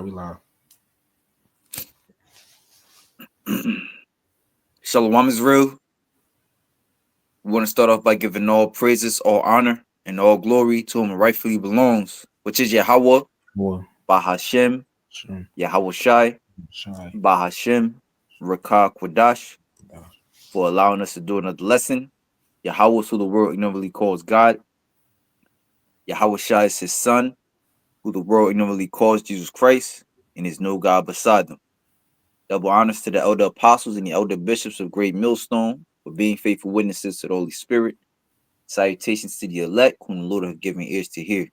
right, we live. Shalom Israel. We want to start off by giving all praises, all honor, and all glory to whom it rightfully belongs, which is Yahweh, Boy, Bahashem, sure. Yahweh Shai, Shy. Bahashem, Rakah Kwadash, for allowing us to do another lesson. Yahweh, who the world ignorantly calls God. Yahweh Shai is his son, who the world ignorantly calls Jesus Christ, and is no God beside them. Double honors to the elder apostles and the elder bishops of Great Millstone for being faithful witnesses to the Holy Spirit. Salutations to the elect whom the Lord have given ears to hear.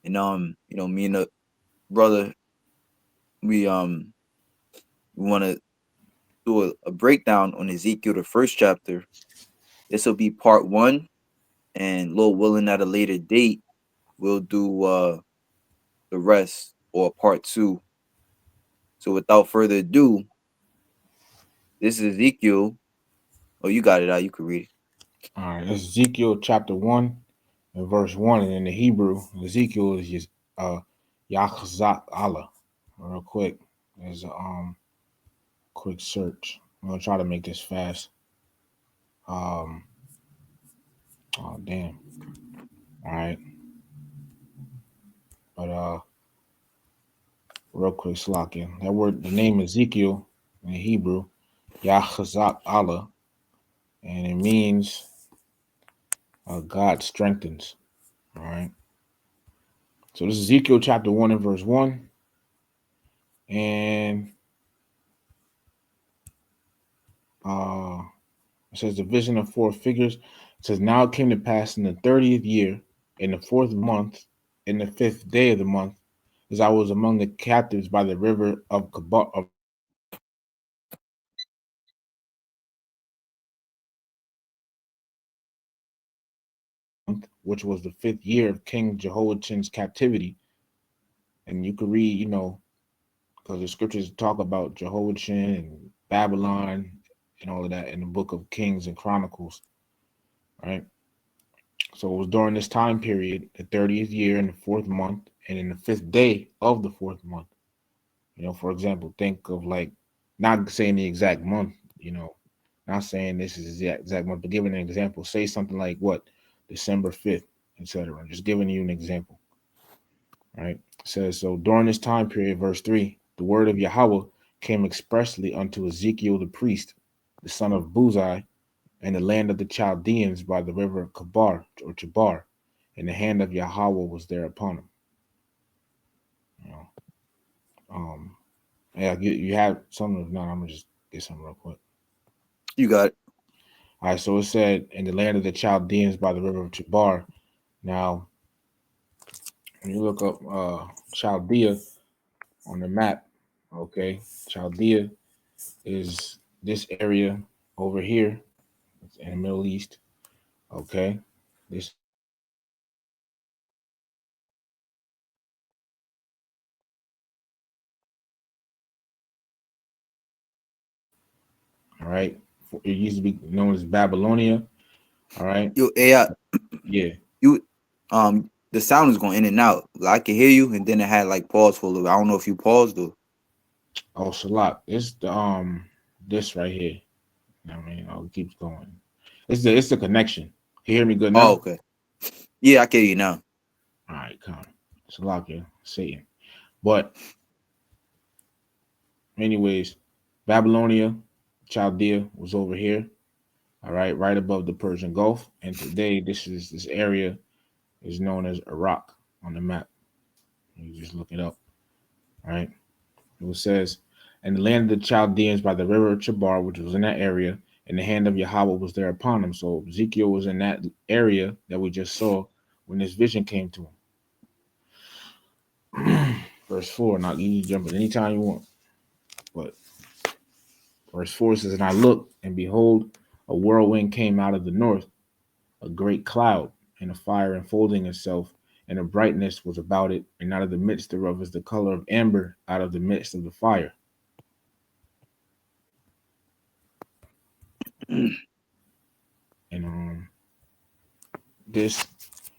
And me and the brother, we want to do a breakdown on Ezekiel, the first chapter. This will be part one, and Lord willing, at a later date, we'll do the rest or part two. So without further ado, this is Ezekiel. Oh, you got it out. You can read it. All right, that's Ezekiel chapter 1 and verse 1. And in the Hebrew, Ezekiel is just Yachzak Allah. Real quick. There's a quick search. I'm gonna try to make this fast. Um oh damn. All right. But real quick, Slakia. That word, the name Ezekiel in Hebrew, Yachzak Allah, and it means God strengthens. All right. So this is Ezekiel chapter 1 and verse 1. And it says the vision of four figures. It says, now it came to pass in the 30th year, in the 4th month, in the 5th day of the month, as I was among the captives by the river of Kabar, which was the 5th year of King Jehoiachin's captivity. And you could read, because the scriptures talk about Jehoiachin and Babylon and all of that in the book of Kings and Chronicles, right? So it was during this time period, the 30th year in the 4th month, and in the 5th day of the 4th month. For example, think of like not saying the exact month, not saying this is the exact month, but giving an example. Say something like what? December 5th, etc. Just giving you an example. Right? It says, so during this time period, verse 3, the word of Yahweh came expressly unto Ezekiel the priest, the son of Buzai, in the land of the Chaldeans by the river of Kabar or Chabar, and the hand of Yahweh was there upon him. You know, yeah, you have something. No, I'm gonna just get something real quick. You got it. All right, so it said in the land of the Chaldeans by the river of Chabar. Now, when you look up Chaldea on the map, okay, Chaldea is this area over here in the Middle East. Okay, this all right. It used to be known as Babylonia. All right, Yo, AI, yeah. you the sound is going in and out. Like, I can hear you, and then it had like pause for a little bit. I don't know if you paused or. Oh, Salat. It's the this right here. I mean, it keeps going. It's the connection. Can you hear me good Oh, now? okay. Yeah, I can hear you now. All right, come. Salakia, Satan. But anyways, Babylonia, Chaldea was over here. All right above the Persian Gulf. And today this area is known as Iraq on the map. You just look it up. All right. It says, and the land of the Chaldeans by the river of Chabar, which was in that area, and the hand of Yahweh was there upon him. So Ezekiel was in that area that we just saw when this vision came to him. Verse 4, now you jump in anytime you want. But verse 4 says, and I looked, and behold, a whirlwind came out of the north, a great cloud, and a fire enfolding itself, and a brightness was about it, and out of the midst thereof is the color of amber out of the midst of the fire. And this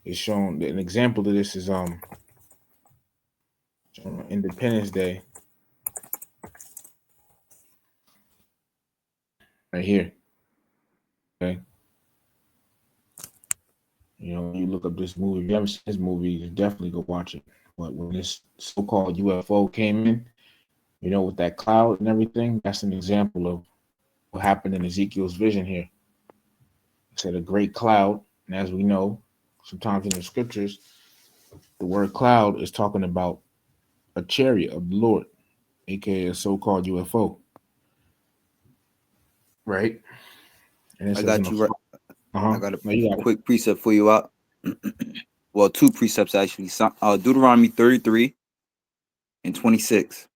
is shown. An example of this is Independence Day, right here. Okay, when you look up this movie, if you haven't seen this movie, you definitely go watch it. But when this so-called UFO came in, with that cloud and everything, that's an example of what happened in Ezekiel's vision here. It said a great cloud, and as we know, sometimes in the scriptures, the word cloud is talking about a chariot of the Lord, aka a so-called UFO, right? And it I says in got the you right. I uh-huh. got a No, you got it. quick precept for you out. Well, two precepts actually. Deuteronomy 33 and 26.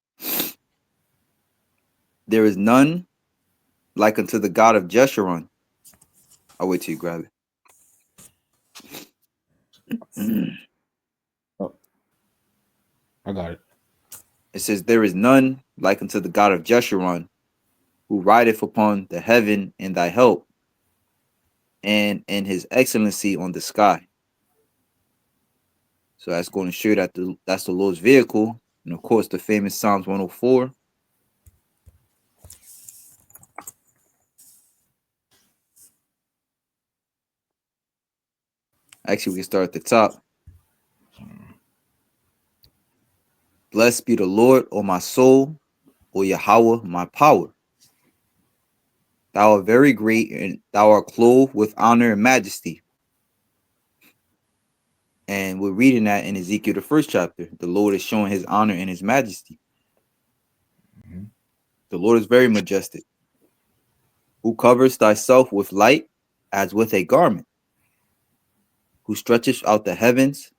There is none like unto the God of Jeshurun. I'll wait till you grab it. Oh, I got it. It says, there is none like unto the God of Jeshurun, who rideth upon the heaven in thy help, and in his excellency on the sky. So that's going to show that that's the Lord's vehicle. And of course, the famous Psalms 104. Actually, we can start at the top. Blessed be the Lord, O my soul, O Yahweh, my power. Thou art very great, and thou art clothed with honor and majesty. And we're reading that in Ezekiel, the first chapter. The Lord is showing his honor and his majesty. Mm-hmm. The Lord is very majestic. Who covers thyself with light as with a garment, who stretcheth out the heavens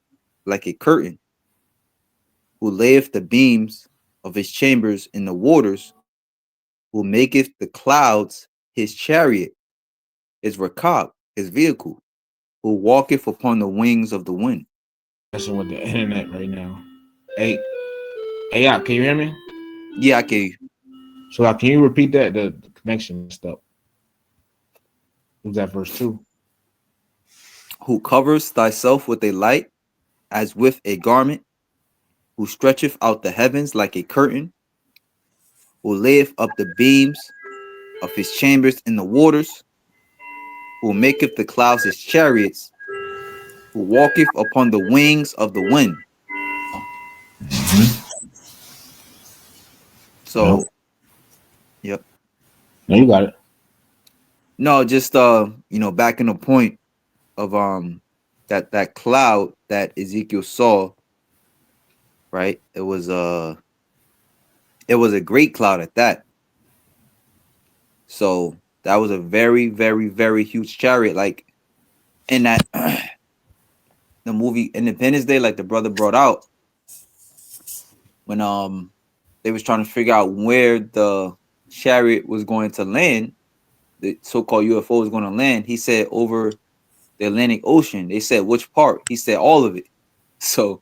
like a curtain, who layeth the beams of his chambers in the waters, who maketh the clouds his chariot, his rakab, his vehicle, who walketh upon the wings of the wind. Messing with the internet right now. Hey, hey, can you hear me? Yeah, I can you. So, can you repeat that? The connection messed up. Was that verse 2? Who covers thyself with a light as with a garment, who stretcheth out the heavens like a curtain, who layeth up the beams of his chambers in the waters, who maketh the clouds his chariots, who walketh upon the wings of the wind. Mm-hmm. Yep. So, yep. No, you got it. No, just back in the point of that cloud that Ezekiel saw, right? It was a great cloud at that. So that was a very, very, very huge chariot. Like in that the movie Independence Day, like the brother brought out, when they was trying to figure out where the chariot was going to land, the so-called UFO was going to land. He said over the Atlantic Ocean. They said which part? He said all of it. So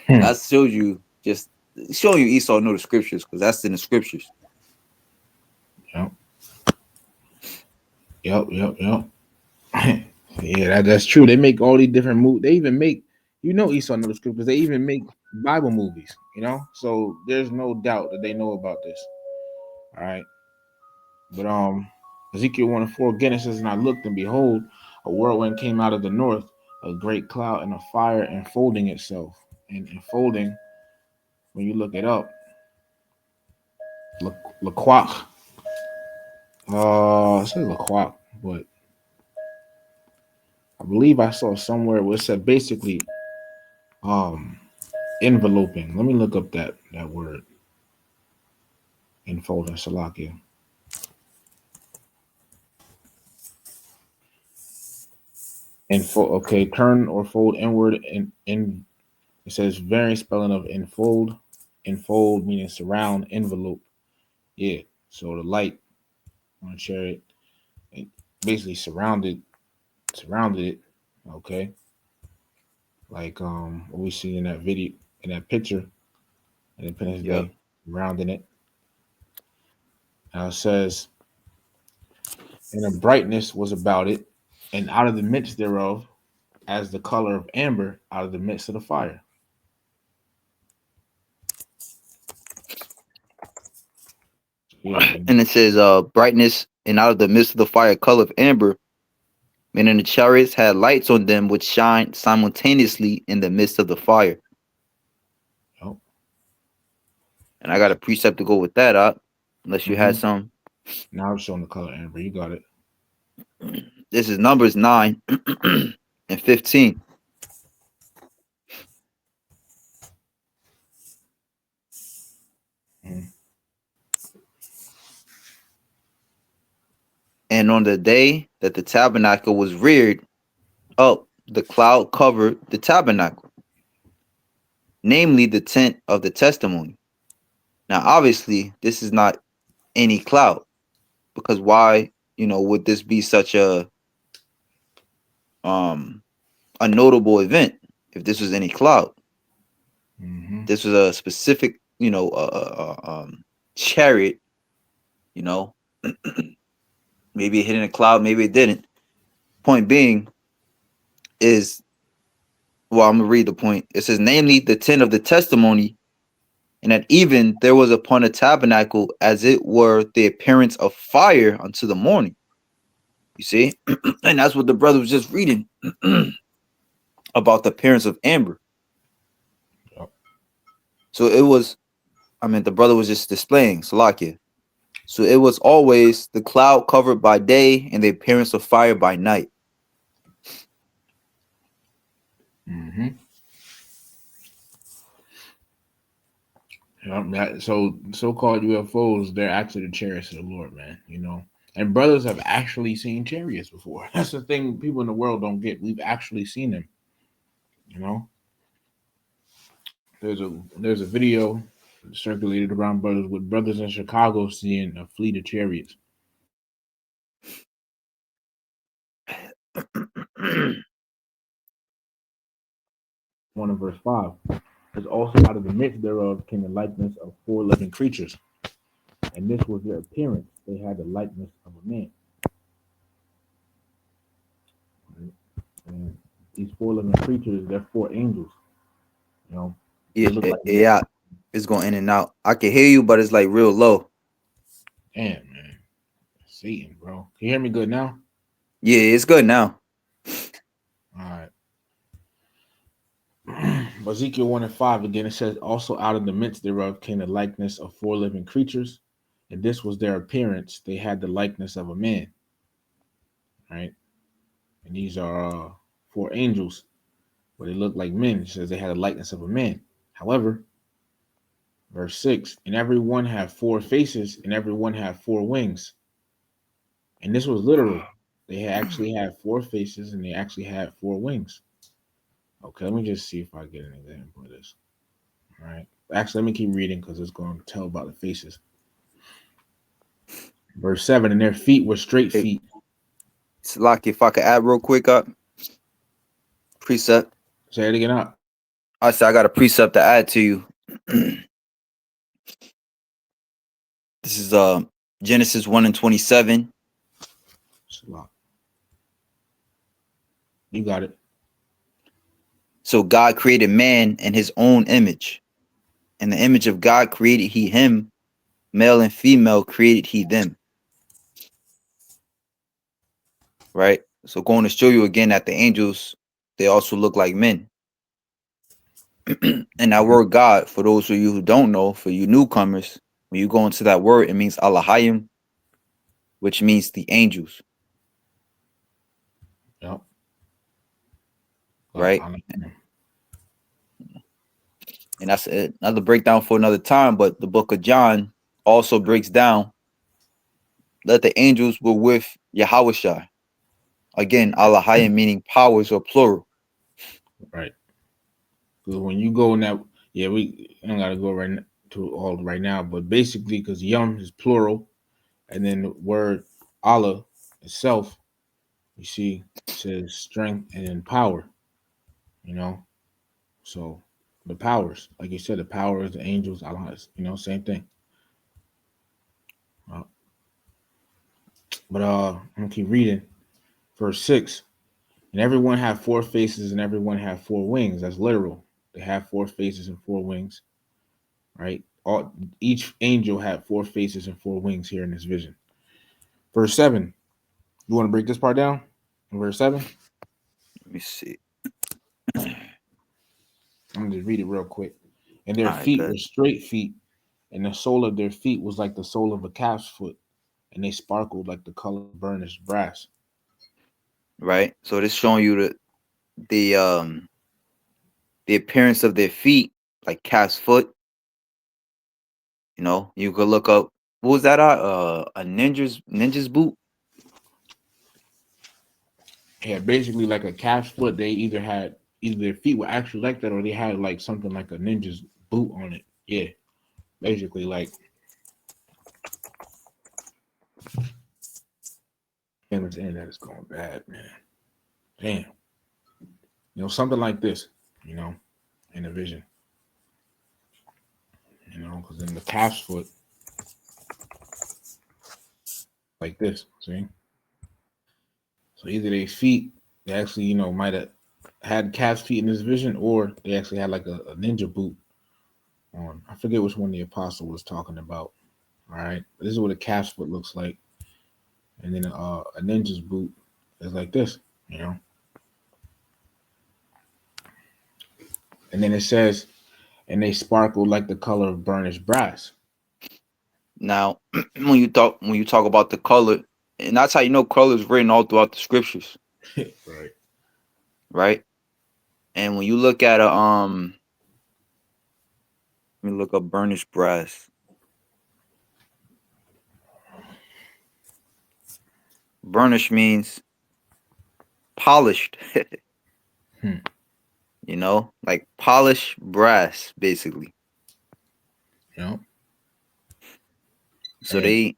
Hmm. that shows you, just showing you Esau know the scriptures, because that's in the scriptures. Yep. Yep. Yep. Yep. Yeah, that's true. They make all these different movies. They even make, Esau know the scriptures. They even make Bible movies. So there's no doubt that they know about this. All right. But Ezekiel 1:4 again, it says, and I looked, and behold, a whirlwind came out of the north, a great cloud and a fire enfolding itself. And enfolding, when you look it up, Laquaq. It says Laquaq, but I believe I saw somewhere where it said basically um enveloping. Let me look up that word. Enfolding, Salakia. Okay, turn or fold inward in it says variant spelling of enfold. Enfold meaning surround, envelope. Yeah. So the light on a chariot, it basically surrounded it. Okay. Like what we see in that video, in that picture, Independence Yep. Day, surrounding it. Now it says, and a brightness was about it, and out of the midst thereof, as the color of amber, out of the midst of the fire. Yeah. And it says, brightness, and out of the midst of the fire, color of amber. Meaning the chariots had lights on them which shine simultaneously in the midst of the fire. Oh. And I got a precept to go with that up, unless you Mm-hmm. had some. Now it's showing the color amber. You got it. This is Numbers 9 and 15. Mm-hmm. And on the day that the tabernacle was reared up, the cloud covered the tabernacle, namely the tent of the testimony. Now, obviously, this is not any cloud, because why, would this be such um a notable event if this was any cloud? Mm-hmm. This was a specific, chariot, you know. Maybe it hit in a cloud, maybe it didn't. Point being is, well, I'm gonna read the point. It says, namely the tent of the testimony, and that even there was upon the tabernacle as it were the appearance of fire unto the morning. You see? And that's what the brother was just reading about the appearance of amber. Yep. So it was, the brother was just displaying Salakia. So it was always the cloud covered by day and the appearance of fire by night. Mm-hmm. Yep. So so-called UFOs, they're actually the chariots of the Lord, man. And brothers have actually seen chariots before. That's the thing people in the world don't get. We've actually seen them. You know, there's a video circulated around brothers with brothers in Chicago seeing a fleet of chariots. 1 and verse 5. Is also out of the midst thereof came the likeness of four living creatures, and this was their appearance. They had the likeness of a man. Right? And these four living creatures, they're four angels. You know, Yeah, they look like men. yeah, it's going in and out. I can hear you, but it's like real low. Damn, man. Satan, bro. Can you hear me good now? Yeah, it's good now. All right. Ezekiel 1 and 5 again, it says, also out of the midst thereof came the likeness of four living creatures, and this was their appearance. They had the likeness of a man, right? And these are four angels, but they look like men. It says they had the likeness of a man. However, verse 6, and every one had four faces, and every one had four wings. And this was literal. They actually had four faces, and they actually had four wings. Okay, let me just see if I get an example of this. All right. Actually, let me keep reading because it's going to tell about the faces. Verse 7, and their feet were straight Hey, feet. Salaki, if I could add real quick up, precept. Say it again up. I said I got a precept to add to you. This is Genesis 1 and 27. You got it. So God created man in his own image. In the image of God created he him, male and female created he them. Right? So going to show you again that the angels, they also look like men. And that word God, for those of you who don't know, for you newcomers, when you go into that word, it means Allahayim, which means the angels. Yep. Right? And that's another breakdown for another time. But the book of John also breaks down that the angels were with Yahweh. Again, Allahayim meaning powers or plural. Right. Because when you go in that, yeah, we don't got to go to all right now, but basically, because Yum is plural, and then the word Allah itself, you see, says strength and then power, you know? So the powers, like you said, the powers, the angels, Allah, same thing. Uh, but I'm gonna keep reading. Verse 6, and everyone had four faces and everyone had four wings. That's literal. They have four faces and four wings, right? All each angel had four faces and four wings here in this vision. Verse 7. You want to break this part down? Verse 7. Let me see. I'm gonna just read it real quick. And their All right, feet were good. straight feet, and the sole of their feet was like the sole of a calf's foot, and they sparkled like the color of burnished brass. Right. So this showing you the the appearance of their feet, like calf's foot. You know, you could look up what was that? A ninja's boot. Yeah, basically like a calf's foot. They either their feet were actually like that, or they had like something like a ninja's boot on it. Yeah, basically like, damn, it's that is going bad, man. Damn, something like this, you know, in a vision, because in the calf's foot, like this, see. So either their feet, they actually, might have had calf's feet in this vision, or they actually had like a ninja boot on. I forget which one the apostle was talking about. All right, but this is what a calf's foot looks like, and then a ninja's boot is like this, you know. And then it says, and they sparkle like the color of burnished brass. Now, when you talk about the color, and that's how you know color is written all throughout the scriptures, Right. right? And when you look at let me look up burnished brass. Burnished means polished, Hmm. you know, like polished brass, basically. You know, So and they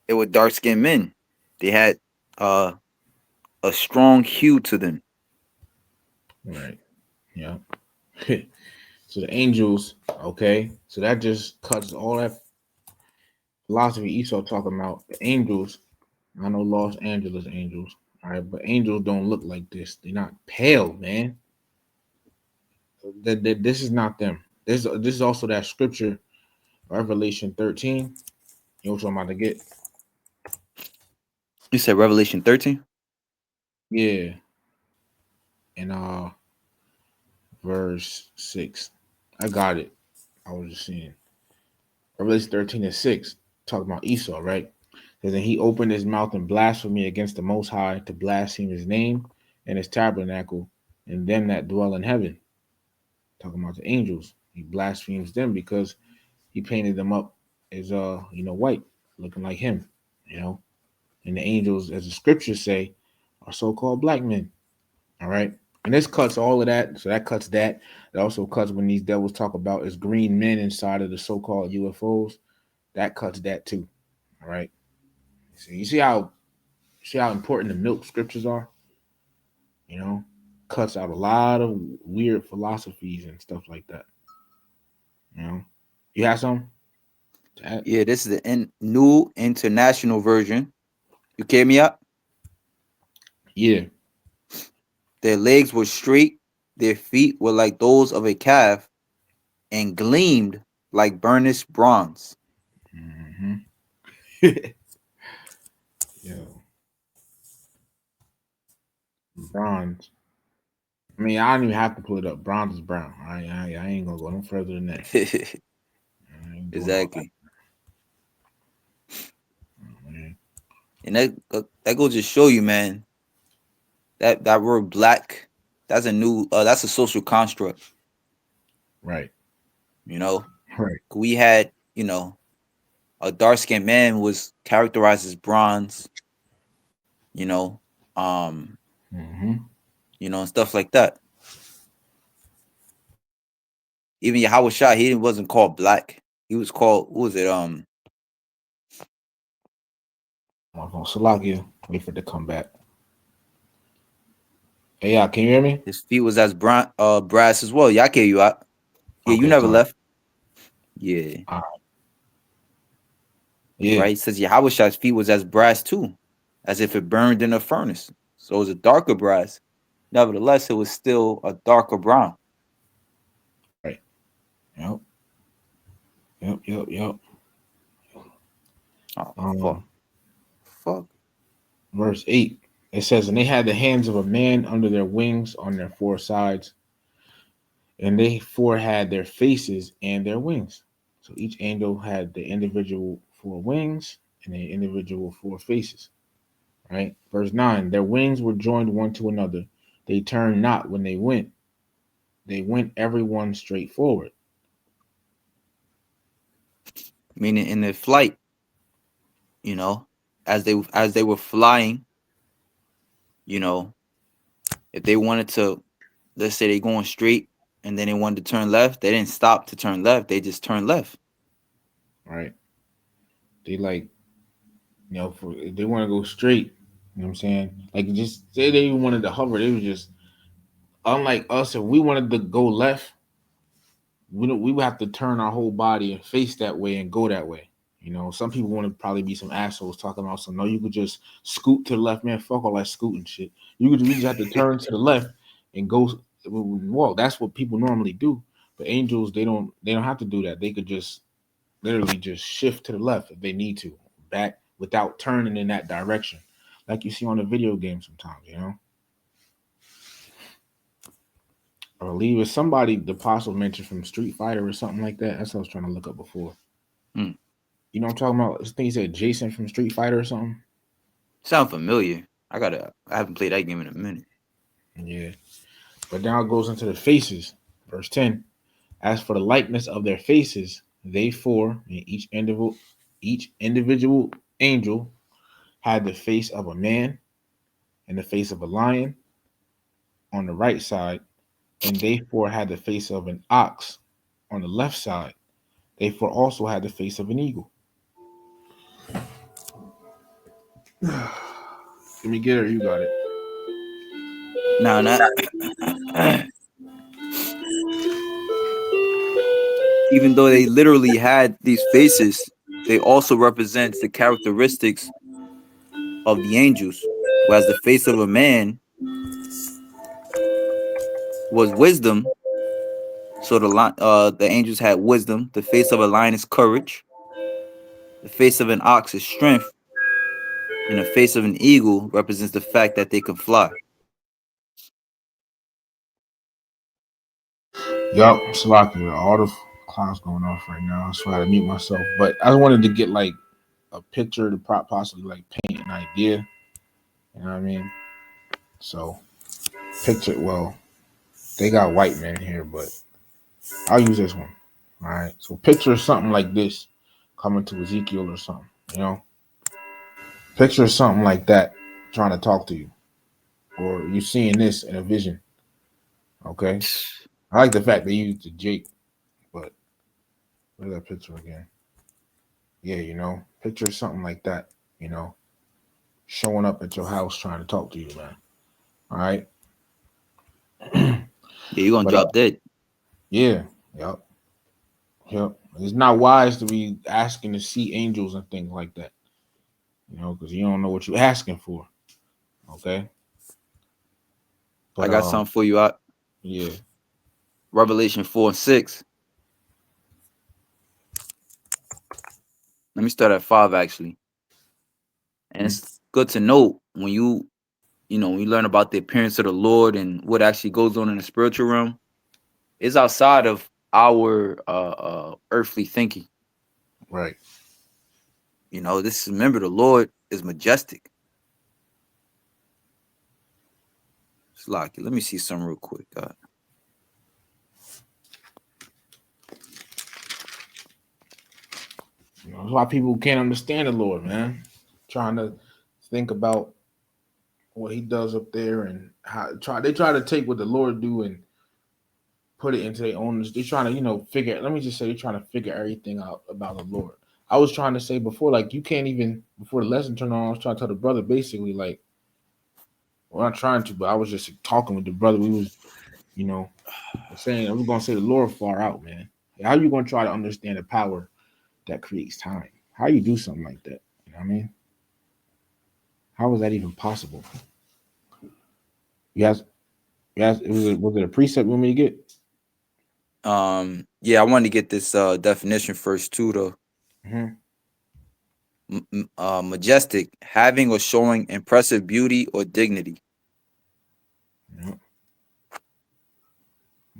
were dark skinned men. They had uh a strong hue to them. right, yeah. So the angels, okay. So that just cuts all that philosophy Esau talking about. The angels, I know Los Angeles angels, all right, but angels don't look like this. They're not pale, man. This is not them. This is also that scripture, Revelation 13. You know what I'm about to get? You said Revelation 13? Yeah, in verse 6. I got it. I was just seeing. Revelation 13 and 6, talking about Esau, right? And then he opened his mouth in blasphemy against the Most High to blaspheme his name and his tabernacle and them that dwell in heaven. Talking about the angels. He blasphemes them because he painted them up as white, looking like him, you know. And the angels, as the scriptures say, are so-called black men. All right. And this cuts all of that. So that cuts that. It also cuts when these devils talk about as green men inside of the so-called UFOs. That cuts that too. All right. So you see how important the milk scriptures are. You know, cuts out a lot of weird philosophies and stuff like that. You know, you have some. Yeah, this is the new international version. You carry me out? Yeah. Their legs were straight, their feet were like those of a calf, and gleamed like burnished bronze. Mm-hmm. Yo, bronze. I mean, I don't even have to pull it up. Bronze is brown. I ain't gonna go no further than that. I ain't doing all that. Exactly. Man. And that goes to show you, man, that word black, that's a social construct, Right. you know. Right. We had, you know, a dark skinned man was characterized as bronze, you know, um, Mm-hmm. and stuff like that. Even Yahweh Shah, he wasn't called black. He was called, what was it? I'm gonna Salakia. Wait for it to come back. Hey, yeah, can you hear me? His feet was as brass as well. Yeah, I carry you out. Yeah, you Okay, never come. left. Yeah, Yeah. right. He says Yahweh Shah's feet was as brass too, as if it burned in a furnace. So it was a darker brass. Nevertheless, it was still a darker brown. Right. Yep. Yep. Oh fuck, Um, fuck. verse 8. It says, and they had the hands of a man under their wings on their four sides, and they four had their faces and their wings. So each angel had the individual four wings and the individual four faces. Right? Verse 9. Their wings were joined one to another. They turned not when they went. They went every one straight forward. Meaning in their flight, you know, as they were flying, you know, if they wanted to, let's say they going straight and then they wanted to turn left, they didn't stop to turn left. They just turned left. Right? They like, for if they want to go straight, you know what I'm saying? Like just say they even wanted to hover, they was just unlike us, if we wanted to go left, we would have to turn our whole body and face that way and go that way. Some people want to probably be some assholes talking about some. No, you could just scoot to the left, man. Fuck all that scooting shit. We just have to turn to the left and go walk. That's what people normally do. But angels, they don't have to do that. They could just literally just shift to the left if they need to, back without turning in that direction, like you see on the video game sometimes. I believe it's somebody the apostle mentioned from Street Fighter or something like that. That's what I was trying to look up before. Hmm. You know what I'm talking about? I think he said Jason from Street Fighter or something. Sound familiar. I haven't played that game in a minute. Yeah. But now it goes into the faces. Verse 10. As for the likeness of their faces, they four, and each individual angel had the face of a man and the face of a lion on the right side, and they four had the face of an ox on the left side. They four also had the face of an eagle. Let me get it. You got it. Now that even though they literally had these faces, they also represents the characteristics of the angels. Whereas the face of a man was wisdom, so the angels had wisdom. The face of a lion is courage. The face of an ox is strength, and the face of an eagle represents the fact that they can fly. Yup, Slovakia. All the clowns going off right now. So I had to mute myself. But I wanted to get like a picture to possibly like paint an idea. You know what I mean? So picture. Well, they got white men here, but I'll use this one. All right. So picture something like this coming to Ezekiel or something. You know, picture something like that trying to talk to you, or you seeing this in a vision. Okay. I like the fact they used the Jake, but where's that picture again? Yeah, picture something like that. You know, showing up at your house trying to talk to you, man. All right. Yeah, you're gonna But drop dead. yeah, yep, yep. It's not wise to be asking to see angels and things like that, because you don't know what you're asking for. Okay. I But got something for you out. yeah. Revelation 4 and 6. Let me start at 5 actually. And Mm, it's good to note when when you learn about the appearance of the Lord and what actually goes on in the spiritual realm, it's outside of our earthly thinking. right. This remember the Lord is majestic. It's like, let me see something real quick. That's why people can't understand the Lord, man. Trying to think about what He does up there and how they try to take what the Lord do and put it into their own. They're trying to, figure. Let me just say, they're trying to figure everything out about the Lord. I was trying to say before, like you can't even before the lesson turned on. I was trying to tell the brother basically, like, well, not trying to, but I was just talking with the brother. We was, you know, saying I was gonna say the Lord far out, man. How you gonna try to understand the power that creates time? How you do something like that? You know what I mean? How is that even possible? You guys, it was a precept you want me to get? Yeah, I wanted to get this definition first too, though. Hmm. Majestic, having or showing impressive beauty or dignity. Yep.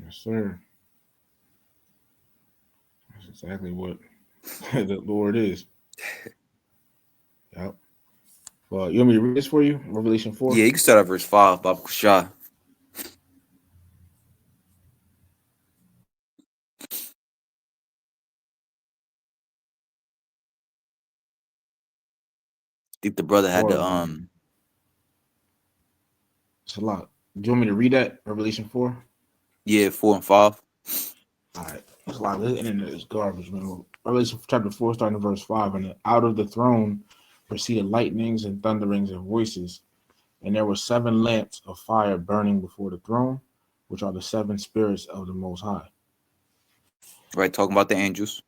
Yes, sir. That's exactly what the Lord is. Yep. Well, you want me to read this for you? Revelation 4. Yeah, you can start at verse 5, Baba Kusha. I think the brother had 4. to It's a lot. Do you want me to read that? Revelation 4? yeah, 4 and 5. All right. There's a lot. This internet is garbage, man. Revelation chapter 4, starting in verse 5. And out of the throne proceeded lightnings and thunderings and voices. And there were 7 lamps of fire burning before the throne, which are the 7 spirits of the Most High. Right, talking about the angels.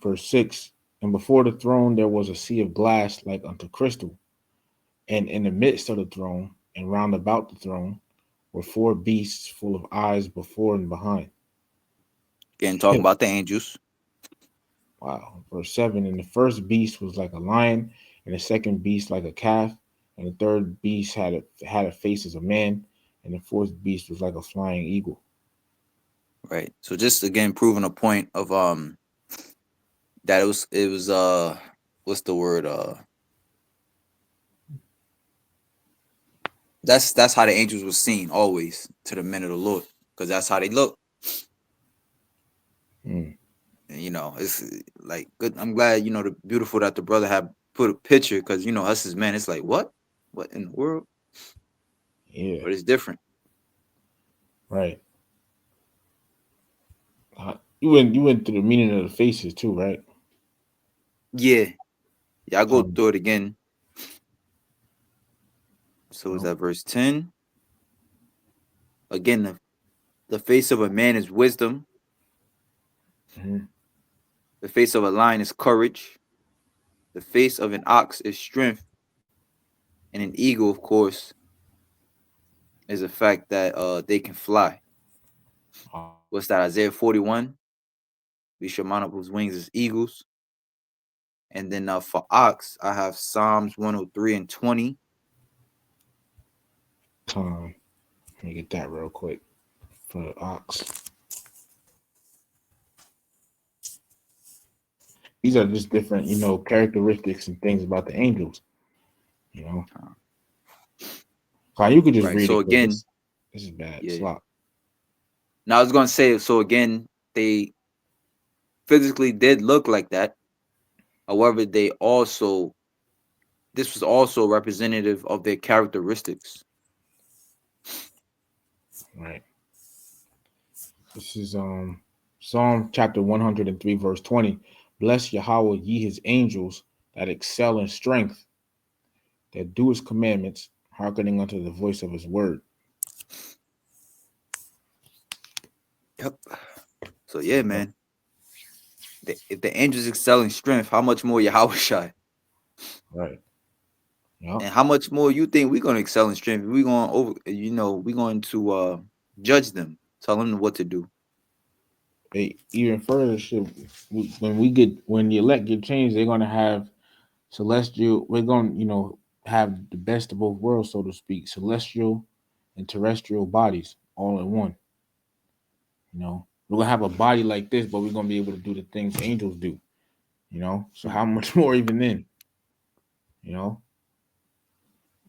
Verse 6. And before the throne there was a sea of glass like unto crystal. And in the midst of the throne, and round about the throne, were 4 beasts full of eyes before and behind. Again, talking about the angels. Wow. Verse 7. And the first beast was like a lion, and the second beast like a calf, and the third beast had a face as a man, and the fourth beast was like a flying eagle. Right. So just again proving a point of that it was what's the word? That's how the angels were seen always to the men of the Lord. Because that's how they look. Mm, And, it's like good. I'm glad, the beautiful that the brother had put a picture because us as men, it's like what in the world? yeah, But it's different. right. You went through the meaning of the faces too, right? Yeah. Yeah, I go Come, through it again. So is no. that verse 10? Again, the face of a man is wisdom, Mhm. the face of a lion is courage, the face of an ox is strength, and an eagle, of course, is the fact that they can fly. What's that? Isaiah 41. We shall mount up whose wings as eagles. And then for ox, I have Psalms 103 and 20. Come. Let me get that real quick for the ox. These are just different, characteristics and things about the angels. You know, Uh, Fine, you could just Right. read So it because again, this is bad. It's a yeah. lot. Now I was gonna say, so again, they physically did look like that. However, this was also representative of their characteristics. Right. This is Psalm chapter 103, verse 20. Bless Yahweh, ye his angels that excel in strength, that do his commandments, hearkening unto the voice of his word. Yep. So yeah, man. If the angels excel in strength, how much more Yahweh Shai? Right. Yeah. And how much more you think we're gonna excel in strength? We're going over, we're going to judge them, tell them what to do. Even further, shit, when the elect get changed, they're gonna have celestial. We're gonna, have the best of both worlds, so to speak, celestial and terrestrial bodies all in one. We're gonna have a body like this, but we're gonna be able to do the things angels do. So Hmm. how much more even then? You know,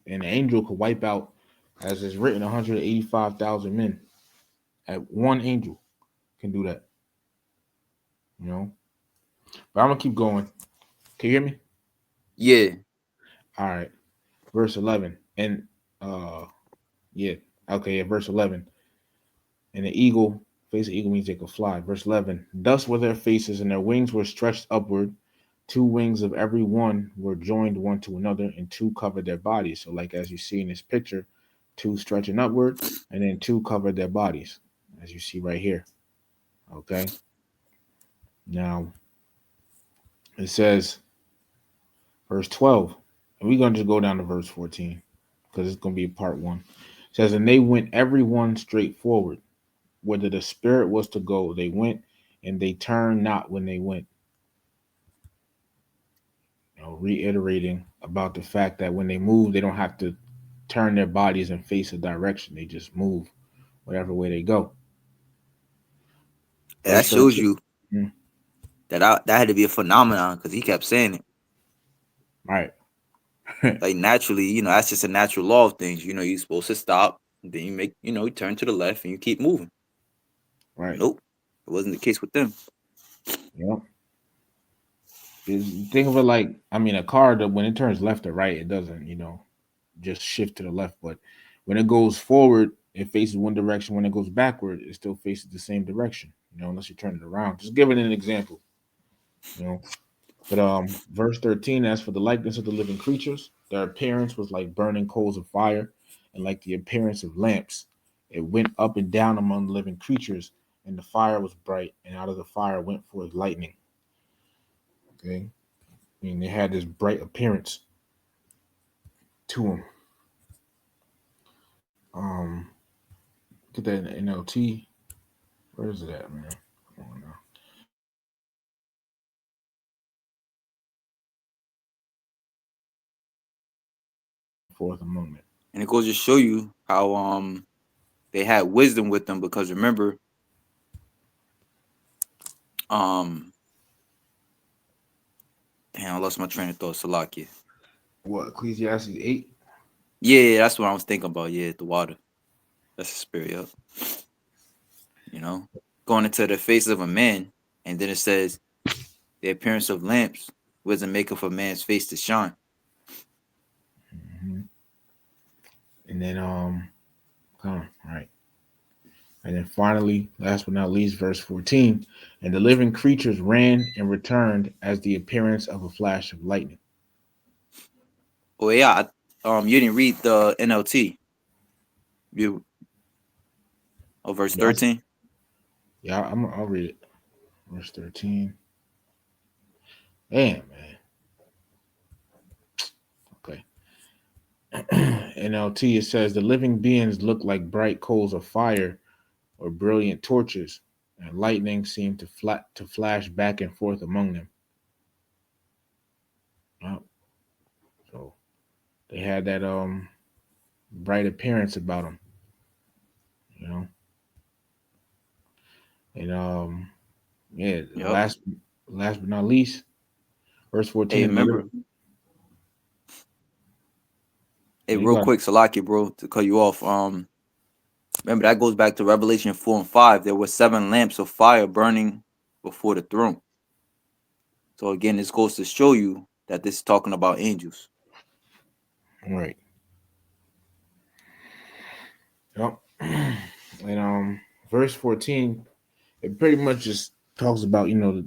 an angel could wipe out, as is written, 185,000 men. At one angel can do that. You know, but I'm gonna keep going. Can you hear me? Yeah. All right. Verse 11. And yeah, okay, yeah, verse 11. And the eagle, face of eagle means they could fly. Verse 11. Thus were their faces, and their wings were stretched upward. 2 wings of every one were joined one to another, and 2 covered their bodies. So, like as you see in this picture, 2 stretching upward, and then 2 covered their bodies, as you see right here. Okay. Now it says, verse 12, and we're gonna just go down to verse 14 because it's gonna be part one. It says, and they went every one straight forward. whither the spirit was to go, they went, and they turned not when they went. Reiterating about the fact that when they move, they don't have to turn their bodies and face a direction. They just move whatever way they go. And that Verse shows 13. you Mm, that had to be a phenomenon because he kept saying it. right. Like naturally, that's just a natural law of things. You're supposed to stop, then you make, you turn to the left and you keep moving. Right. Nope, it wasn't the case with them. Yep. Think of it like, I mean, a car that when it turns left or right, it doesn't, just shift to the left. But when it goes forward, it faces one direction. When it goes backward, it still faces the same direction. Unless you turn it around. Just giving an example. You know. But verse 13, as for the likeness of the living creatures, their appearance was like burning coals of fire, and like the appearance of lamps. It went up and down among the living creatures, and the fire was bright, and out of the fire went forth lightning. Okay. I mean, they had this bright appearance to them. Get that in the NLT. Where is it at, man? Come on now. Forth among them. And it goes to show you how they had wisdom with them because remember, um damn, I lost my train of thought. Salakia. What, Ecclesiastes 8? Yeah, that's what I was thinking about. Yeah, the water. That's the spirit. Yep. You know, going into the face of a man, and then it says the appearance of lamps wasn't making for man's face to shine. Mm-hmm. And then, come on, right. And then finally, last but not least, verse 14. And the living creatures ran and returned as the appearance of a flash of lightning. Oh yeah, you didn't read the NLT. You verse Yeah, 13. yeah, I'll read it. Verse 13. Damn, man. Okay. NLT, it says, the living beings look like bright coals of fire or brilliant torches, and lightning seemed to flash back and forth among them. Oh, so they had that bright appearance about them, you know. And yeah, Yep. last but not least, verse Hey, 14 in the remember? living. Hey, You real got quick, Salaki, bro, to cut you off. Remember that goes back to Revelation 4 and 5. There were 7 lamps of fire burning before the throne. So again, this goes to show you that this is talking about angels. right. Yep. And verse 14, it pretty much just talks about the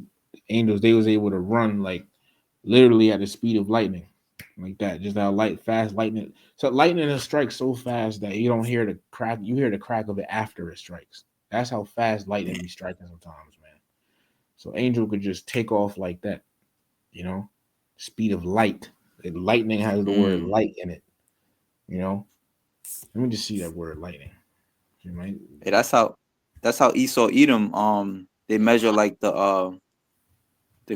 angels. They was able to run like literally at the speed of lightning, like that. Just how fast lightning. So lightning will strike so fast that you don't hear the crack. You hear the crack of it after it strikes. That's how fast lightning be striking sometimes, man. So angel could just take off like that, you know, speed of light. And lightning has the word Mm. light in it, you know. Let me just see that word lightning. You might, Hey, that's how Esau Edom they measure like the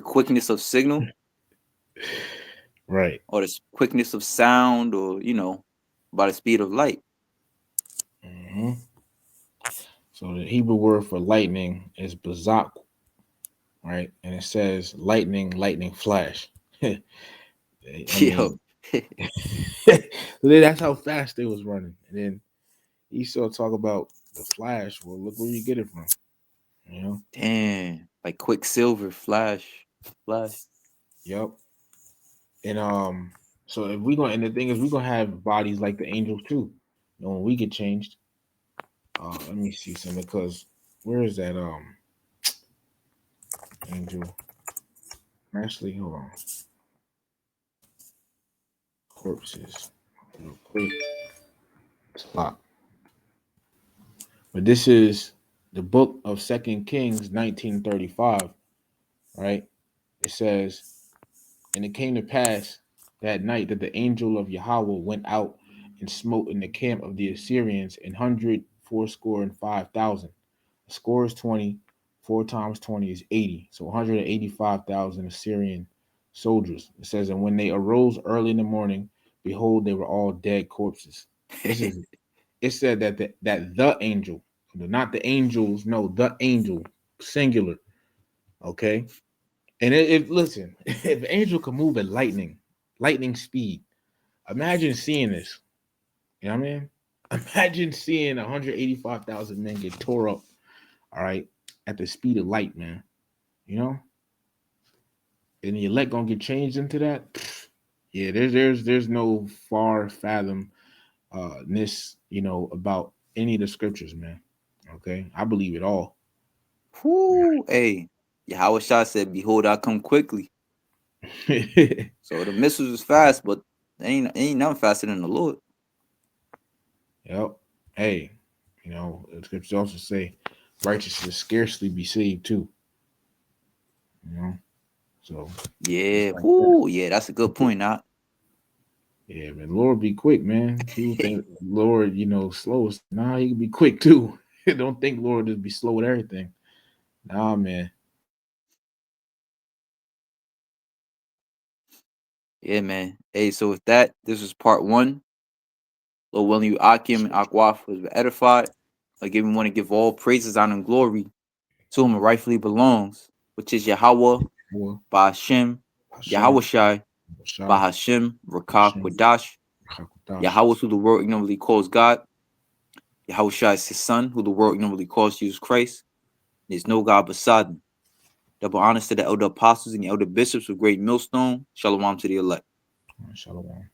quickness of signal right. or the quickness of sound or by the speed of light. Hmm. So the Hebrew word for lightning is bazak, right? And it says lightning, lightning flash. I Yo. mean, that's how fast they was running. And then Esau talk about the flash. Well, look where you get it from. You know. Damn. Like quicksilver flash. Yep. And so if we gonna and the thing is we gonna have bodies like the angels too. When we get changed. Let me see something because where is that angel? Actually, hold on. Corpses. Real quick. It's a lot. But this is the book of Second Kings, 1935, right? It says, and it came to pass that night that the angel of Yahweh went out and smote in the camp of the Assyrians 100 fourscore and 5,000. A score is 20. 4 times 20 is 80. So 185,000 Assyrian soldiers. It says, and when they arose early in the morning, behold, they were all dead corpses. This is, it said that the angel, not the angels, no, the angel, singular. Okay. And if listen, if an angel could move at lightning speed, imagine seeing this. You know what I mean? Imagine seeing 185,000 men get tore up, all right, at the speed of light, man. You know? And the elect gonna get changed into that. Yeah, there's no far fathom ness, about any of the scriptures, man. Okay. I believe it all. Whoo, hey. Yahweh Shah said, behold, I come quickly. So the missiles is fast, but ain't nothing faster than the Lord. Yep. Hey, the scriptures also say righteous will scarcely be saved too. You know, so it's Yeah, like that. whoo, yeah, that's a good point. Now, Yeah, man. Lord be quick, man. People think Lord, slow. Nah, he can be quick too. Don't think Lord just be slow with everything. Nah, man. yeah, man. Hey, so with that, this was part one. Lord willing, you Akim and Akwaf was edified. Again, we want to give all praises, honor, and glory to whom it rightfully belongs, which is Yahweh, Well, Bahashem, Hashem, Yahweh Shai, Shah, Bahashem, Rakak, Hashem, Wadash, Hakutash. Yahweh, who the world ignorantly calls God, Yahweh Shai is his son, who the world ignorantly calls Jesus Christ. There's no God beside him. Double honors to the elder apostles and the elder bishops of Great Millstone. Shalom to the elect. Shalom.